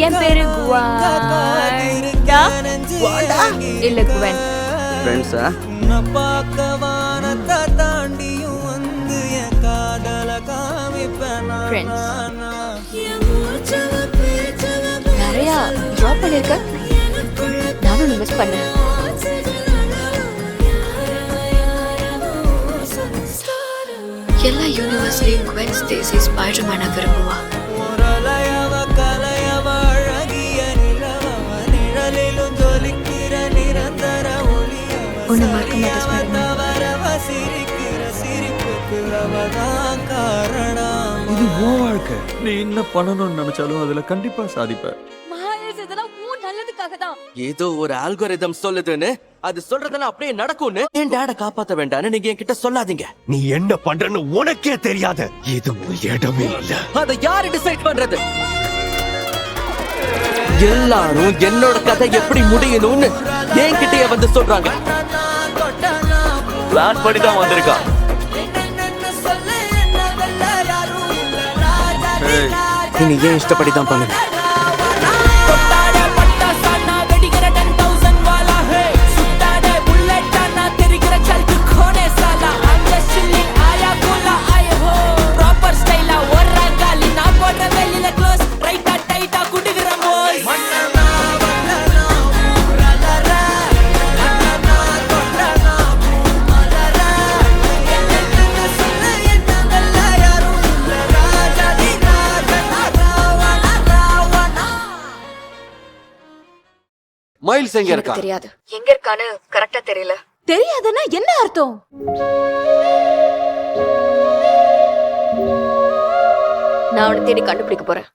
என் பேரு குவாண்டா இல்ல குவன். ஃப்ரெண்ட்ஸா? ஃப்ரெண்ட்ஸ். நிறைய ட்ராப் பண்ணிருக்க, நானும் மிஸ் பண்ணேன். எல்லா யூனிவர்ஸ்லயும் குவென் ஸ்டேசி ஸ்பைடர்மேனை விரும்புவா. உன்னை மறக்க மாட்டேன் ஸ்பைடர்மேன். இது உன் வாழ்க்கை. நீ என்ன பண்ணணும்னு நினைச்சாலும் அதுல கண்டிப்பா சாதிப்ப. ஏதோ ஒரு ஆல்கோரிதம் சொல்லுதுன்னு அது சொல்றதெல்லாம் அப்படியே நடக்கும்னு என் டாட காப்பாத்த வேண்டாம்னு நீங்க என்கிட்ட சொல்லாதீங்க. நீ என்ன பண்றன்னு உனக்கே தெரியாது. இது இடமே இல்ல. அதை யாரு டிசைட் பண்றது? எல்லாரும் என்னோட கதை எப்படி முடியணும்னு என்கிட்டயே வந்து சொல்றாங்க. பிளான் பண்ணி தான் வந்திருக்கா. இனி ஏன் இஷ்டப்படி தான் பண்ணுங்க. மைல்ஸ் எங்க இருக்கா? தெரியாது. எங்க இருக்கான்னு கரெக்ட்டா தெரியல. தெரியாதுன்னா என்ன அர்த்தம்? நான் அவனை தேடி கண்டுபிடிக்க போறேன்.